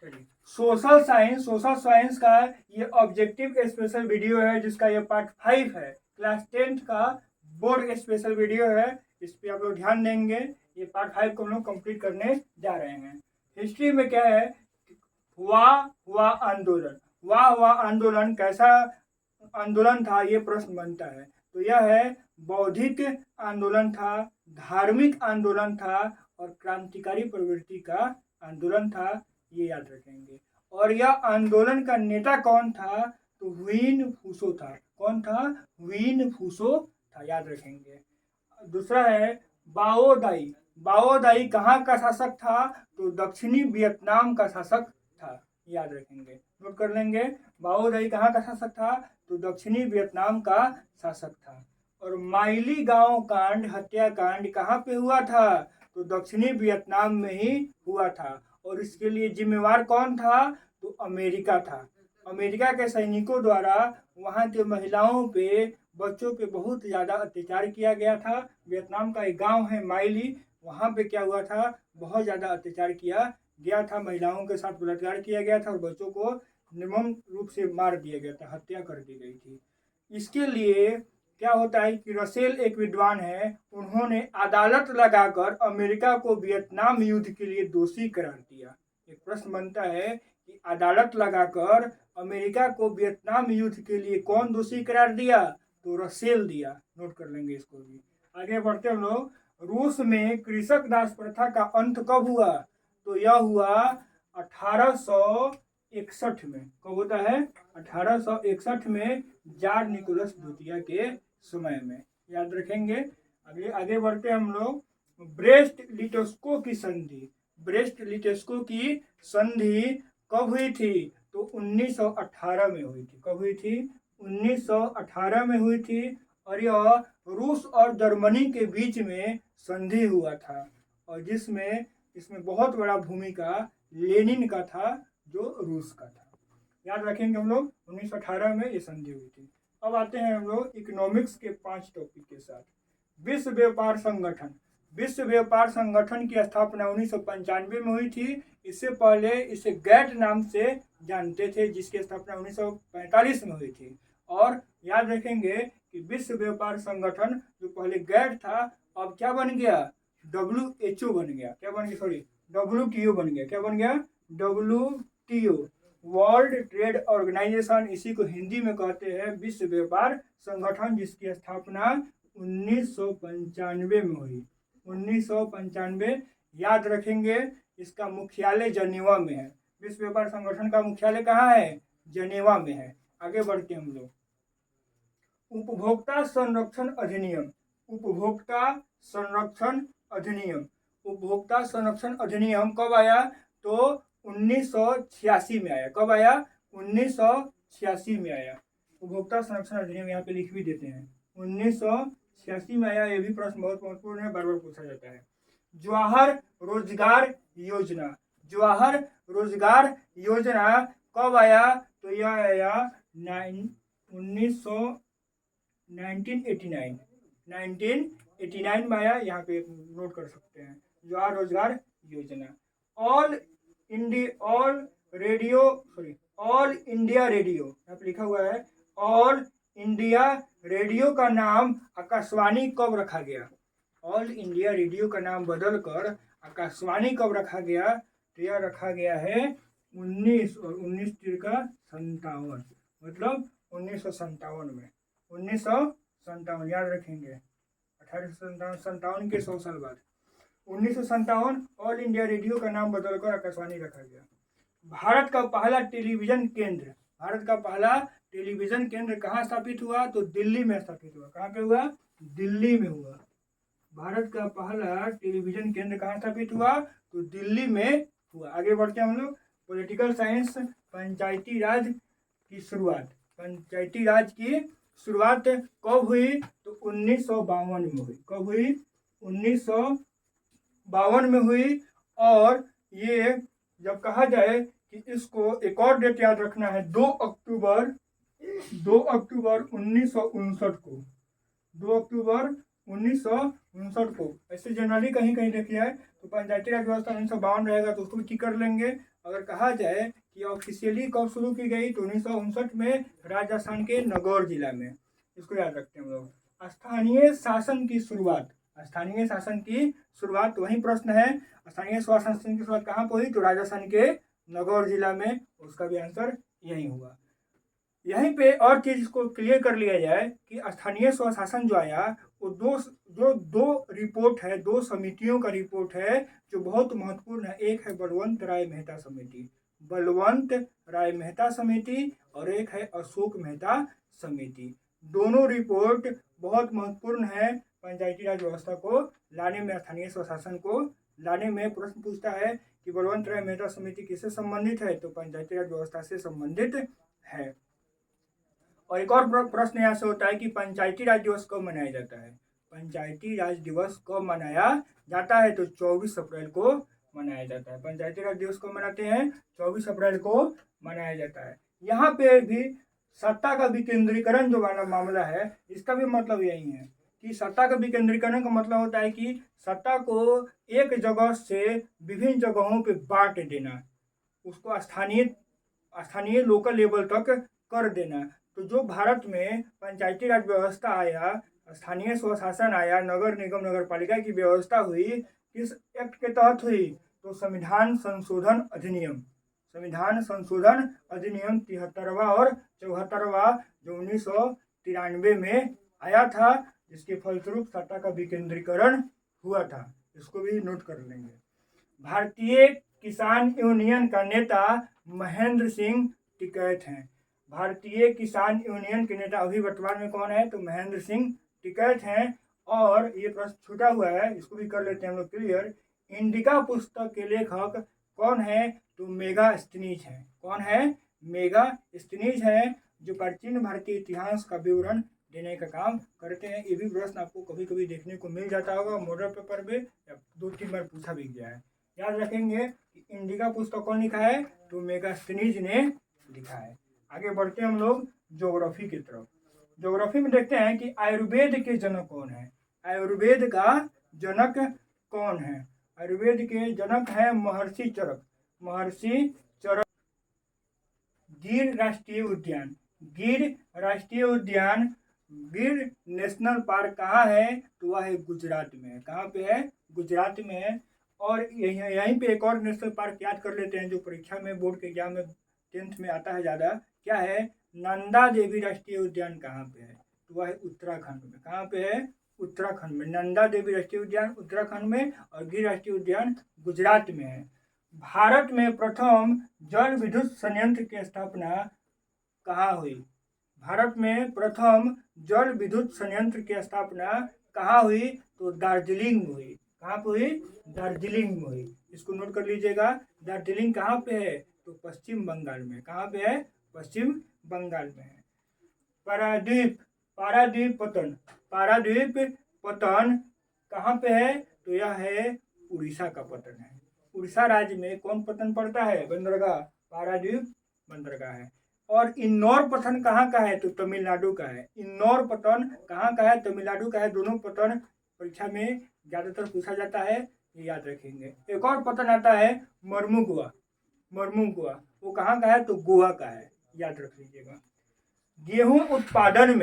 चलिए, social science का ये ऑब्जेक्टिव स्पेशल वीडियो है, जिसका ये पार्ट 5 है। क्लास 10th का बोर्ड स्पेशल वीडियो है, इस पर आप लोग ध्यान देंगे। ये पार्ट 5 को हम लोग कंप्लीट करने जा रहे हैं। हिस्ट्री में क्या है, हुआ आंदोलन कैसा आंदोलन था, ये प्रश्न बनता है। तो यह है बौद्धिक आंदोलन था, धार्मिक आंदोलन था और क्रांतिकारी प्रवृत्ति का आंदोलन था, ये याद रखेंगे। और यह आंदोलन का नेता कौन था, तो ह्वीन फूसो था। कौन था? ह्वीन फूसो था, याद रखेंगे। दूसरा है बाओदाई। बाओदाई कहाँ का शासक था, तो दक्षिणी वियतनाम का शासक था, याद रखेंगे, नोट कर लेंगे। बाओदाई कहाँ का शासक था, तो दक्षिणी वियतनाम का शासक था। और माइली गांव कांड, हत्याकांड कहाँ पे हुआ था, तो दक्षिणी वियतनाम में ही हुआ था। और इसके लिए जिम्मेवार कौन था, तो अमेरिका था। अमेरिका के सैनिकों द्वारा वहाँ के महिलाओं पे, बच्चों पे बहुत ज़्यादा अत्याचार किया गया था। वियतनाम का एक गांव है माइली, वहाँ पे क्या हुआ था, बहुत ज़्यादा अत्याचार किया गया था, महिलाओं के साथ बलात्कार किया गया था और बच्चों को निर्मम रूप से मार दिया गया था, हत्या कर दी गई थी। इसके लिए क्या होता है कि रसेल एक विद्वान है, उन्होंने अदालत लगाकर अमेरिका को वियतनाम युद्ध के लिए दोषी करार दिया। एक प्रश्न बनता है कि अदालत लगाकर अमेरिका को वियतनाम युद्ध के लिए कौन दोषी करार दिया, तो रसेल दिया, नोट कर लेंगे इसको भी। आगे बढ़ते हम लोग। रूस में कृषक दास प्रथा का अंत कब हुआ, तो यह हुआ 1861 में। कब होता है? 1861 में, जार निकोलस द्वितीय के समय में, याद रखेंगे। आगे आगे बढ़ते हम लोग। ब्रेस्ट लिटोस्को की संधि। ब्रेस्ट लिटोस्को की संधि कब हुई थी, तो 1918 में हुई थी। कब हुई थी? 1918 में हुई थी। और यह रूस और जर्मनी के बीच में संधि हुआ था, और जिसमें इसमें बहुत बड़ा भूमिका लेनिन का था, जो रूस का था, याद रखेंगे हम लोग। 1918 में ये संधि हुई थी। अब आते हैं हम लोग इकोनॉमिक्स के 5 टॉपिक के साथ। विश्व व्यापार संगठन। विश्व व्यापार संगठन की स्थापना 1995 में हुई थी। इससे पहले इसे गैट नाम से जानते थे, जिसकी स्थापना 1945 में हुई थी। और याद रखेंगे कि विश्व व्यापार संगठन जो पहले गैट था, अब क्या बन गया, WHO बन गया। क्या बन गया? सॉरी, WTO बन गया। क्या बन गया? WTO, world trade organization. इसी को हिंदी में कहते हैं विश्व व्यापार संगठन, जिसकी स्थापना 1995 में हुई। 1995, याद रखेंगे। इसका मुख्यालय जनेवा में है। विश्व व्यापार संगठन का मुख्यालय कहाँ है? जनेवा में है। आगे बढ़ते हम लोग। उपभोक्ता संरक्षण अधिनियम। उपभोक्ता संरक्षण अधिनियम। उपभोक्ता संरक्षण अधिनियम कब आया, तो 1986 में आया। कब आया? 1986 में आया। उपभोक्ता संरक्षण अधिनियम यहाँ पे लिख भी देते हैं, 1986 में आया। ये भी प्रश्न बहुत महत्वपूर्ण है, बार बार पूछा जाता है। जवाहर रोजगार योजना। जवाहर रोजगार योजना कब आया, तो यह आया 1989 में आया। यहाँ पे नोट कर सकते हैं, जवाहर रोजगार योजना। ऑल इंडिया रेडियो, यहाँ पे लिखा हुआ है ऑल इंडिया रेडियो का नाम आकाशवाणी कब रखा गया। ऑल इंडिया रेडियो का नाम बदलकर आकाशवाणी कब रखा गया, तो यह रखा गया है 19 और 19 तिरका 57, मतलब 1957 में। 1957, याद रखेंगे। 1857 के 100 साल बाद 1957 ऑल इंडिया रेडियो का नाम बदलकर आकाशवाणी रखा गया। भारत का पहला टेलीविजन केंद्र। भारत का पहला टेलीविजन केंद्र कहाँ स्थापित हुआ, तो दिल्ली में स्थापित हुआ। कहाँ पे हुआ? दिल्ली में हुआ। भारत का पहला टेलीविजन केंद्र कहाँ स्थापित हुआ, तो दिल्ली में हुआ। आगे बढ़ते हैं हम लोग। पॉलिटिकल साइंस, पंचायती राज की शुरुआत। पंचायती राज की शुरुआत कब हुई, तो 1952 में हुई। कब हुई? 1952 में हुई। और ये जब कहा जाए कि इसको, एक और डेट याद रखना है, 2 अक्टूबर 1959 को। 2 अक्टूबर 1959 को। ऐसे जनरली कहीं कहीं देखिए है, तो पंचायती राज व्यवस्था 1952 रहेगा, तो उसको भी ठीक कर लेंगे। अगर कहा जाए कि ऑफिशियली कब शुरू की गई तो 1959 में राजस्थान के नागौर जिला में। इसको याद रखते हैं हम लोग। स्थानीय शासन की शुरुआत, स्थानीय शासन की शुरुआत, वही प्रश्न है, स्थानीय शासन की शुरुआत कहाँ पर हुई तो राजस्थान के नागौर जिला में। उसका भी आंसर यही होगा। यहीं पे और चीज को क्लियर कर लिया जाए कि स्थानीय स्वशासन जो आया वो दो रिपोर्ट है, दो समितियों का रिपोर्ट है जो बहुत महत्वपूर्ण है। एक है बलवंत राय मेहता समिति, बलवंत राय मेहता समिति, और एक है अशोक मेहता समिति। दोनों रिपोर्ट बहुत महत्वपूर्ण है पंचायती राज व्यवस्था को लाने में, स्थानीय स्वशासन को लाने में। प्रश्न पूछता है कि बलवंत राय मेहता समिति किससे संबंधित है तो पंचायती राज व्यवस्था से संबंधित है। और एक और प्रश्न यहाँ से होता है कि पंचायती राज दिवस कब मनाया जाता है। पंचायती राज दिवस कब मनाया जाता है तो 24 अप्रैल को मनाया जाता है। पंचायती राज दिवस कब मनाते हैं 24 अप्रैल को मनाया जाता है। यहाँ पे भी सत्ता का विकेंद्रीकरण जो वाला मामला है इसका भी मतलब यही है कि सत्ता का विकेंद्रीकरण का मतलब होता है कि सत्ता को एक जगह से विभिन्न जगहों पे बांट देना, उसको स्थानीय लोकल लेवल तक कर देना। तो जो भारत में पंचायती राज व्यवस्था आया, स्थानीय स्वशासन आया, नगर निगम नगर पालिका की व्यवस्था हुई, किस एक्ट के तहत हुई तो संविधान संशोधन अधिनियम, संविधान संशोधन अधिनियम 73वां और 74वां जो 1993 में आया था, जिसके फलस्वरूप सत्ता का विकेंद्रीकरण हुआ था। इसको भी नोट कर लेंगे। भारतीय किसान यूनियन का नेता महेंद्र सिंह टिकैत हैं। भारतीय किसान यूनियन के नेता अभी वर्तमान में कौन है तो महेंद्र सिंह टिकैत हैं। और ये प्रश्न छूटा हुआ है, इसको भी कर लेते हैं हम लोग क्लियर। इंडिका पुस्तक के लेखक कौन है तो मेगास्थनीज है। कौन है मेगास्थनीज है, जो प्राचीन भारतीय इतिहास का विवरण देने का काम करते हैं। ये भी प्रश्न आपको कभी कभी देखने को मिल जाता होगा मॉडल पेपर में, या 2-3 बार पूछा भी गया है। याद रखेंगे कि इंडिका पुस्तक कौन लिखा है तो मेगास्थनीज ने लिखा है। आगे बढ़ते हैं हम लोग ज्योग्राफी की तरफ। ज्योग्राफी में देखते हैं कि आयुर्वेद के जनक कौन है। आयुर्वेद का जनक कौन है। आयुर्वेद के जनक है महर्षि चरक। महर्षि चरक। गिर राष्ट्रीय उद्यान, गिर राष्ट्रीय उद्यान, गिर नेशनल पार्क कहाँ है तो वह है गुजरात में। कहाँ पे है गुजरात में है। और यहीं पे एक और नेशनल पार्क याद कर लेते हैं जो परीक्षा में बोर्ड के एग्जाम में 10th में आता है ज़्यादा, क्या है नंदा देवी राष्ट्रीय उद्यान कहाँ पे है तो वह है उत्तराखंड में। कहाँ पे है उत्तराखंड में। नंदा देवी राष्ट्रीय उद्यान उत्तराखंड में और गिर राष्ट्रीय उद्यान गुजरात में है। भारत में प्रथम जल विद्युत संयंत्र की स्थापना कहाँ हुई। भारत में प्रथम जल विद्युत संयंत्र की स्थापना कहाँ हुई तो दार्जिलिंग में हुई। कहाँ पे हुई दार्जिलिंग में हुई। इसको नोट कर लीजिएगा। दार्जिलिंग कहाँ पे है तो पश्चिम बंगाल में। कहाँ पे है पश्चिम बंगाल में है। पारादीप, पारादीप पतन, पारादीप पतन कहाँ पे है तो यह है उड़ीसा का पतन है। उड़ीसा राज्य में कौन पतन पड़ता है बंदरगाह, पारादीप बंदरगाह है। और इंदौर पतन कहाँ का है तो तमिलनाडु का है। इंदौर पतन कहाँ का है तमिलनाडु का है। दोनों पतन परीक्षा में ज़्यादातर पूछा जाता है, ये याद रखेंगे। एक और पतन आता है मर्मुगुआ, मर्मुगुआ वो कहाँ का है तो गोवा का है, याद रख लीजिएगा। गेहूं उत्पादन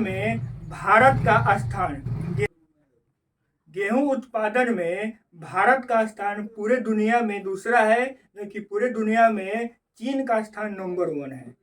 में भारत का स्थान, गेहूं उत्पादन में भारत का स्थान पूरे दुनिया में दूसरा है, कि पूरे दुनिया में चीन का स्थान नंबर 1 है।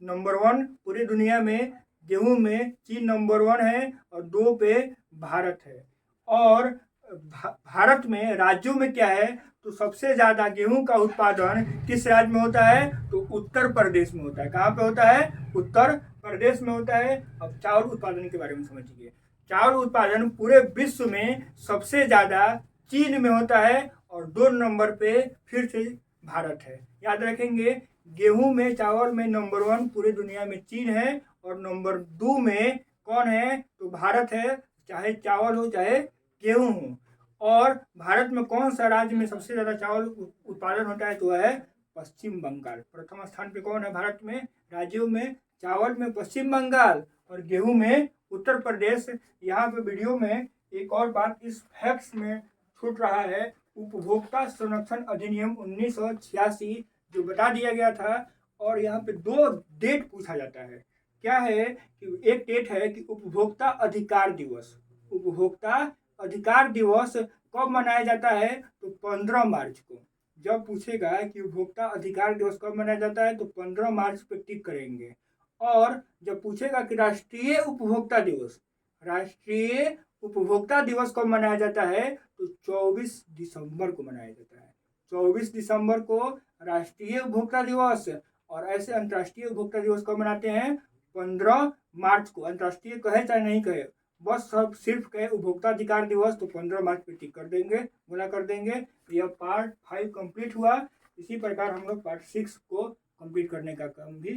नंबर 1 पूरी दुनिया में गेहूं में चीन नंबर 1 है और 2 पे भारत है। और भारत में राज्यों में क्या है तो सबसे ज़्यादा गेहूं का उत्पादन किस राज्य में होता है तो उत्तर प्रदेश में होता है। कहाँ पे होता है उत्तर प्रदेश में होता है। अब चावल उत्पादन के बारे में समझिए। चावल उत्पादन पूरे विश्व में सबसे ज़्यादा चीन में होता है और 2 नंबर पे फिर से भारत है। याद रखेंगे गेहूं में चावल में नंबर 1 पूरे दुनिया में चीन है और नंबर 2 में कौन है तो भारत है, चाहे चावल हो चाहे गेहूं हो। और भारत में कौन सा राज्य में सबसे ज़्यादा चावल उत्पादन होता है तो वह है पश्चिम बंगाल। प्रथम स्थान पे कौन है भारत में राज्यों में, चावल में पश्चिम बंगाल और गेहूं में उत्तर प्रदेश। यहाँ पे वीडियो में एक और बात इस फैक्ट्स में छूट रहा है उपभोक्ता संरक्षण अधिनियम 1986 जो बता दिया गया था। और यहाँ पे 2 डेट पूछा जाता है। क्या है कि एक डेट है कि उपभोक्ता अधिकार दिवस। उपभोक्ता अधिकार दिवस कब मनाया जाता है? तो 15 मार्च को। जब पूछेगा कि उपभोक्ता अधिकार दिवस कब मनाया जाता है तो 15 मार्च पे टिक करेंगे। और जब पूछेगा कि राष्ट्रीय उपभोक्ता दिवस, राष्ट्रीय उपभोक्ता दिवस कब मनाया जाता है तो 24 दिसंबर को मनाया जाता है। 24 दिसंबर को राष्ट्रीय उपभोक्ता दिवस। और ऐसे अंतर्राष्ट्रीय उपभोक्ता दिवस कब मनाते हैं? 15 मार्च को। अंतर्राष्ट्रीय कहे चाहे नहीं कहे, बस सब सिर्फ कहे उपभोक्ता अधिकार दिवस तो 15 मार्च पे टिक कर देंगे, गुना कर देंगे। तो यह पार्ट 5 कंप्लीट हुआ। इसी प्रकार हम लोग पार्ट 6 को कंप्लीट करने का काम भी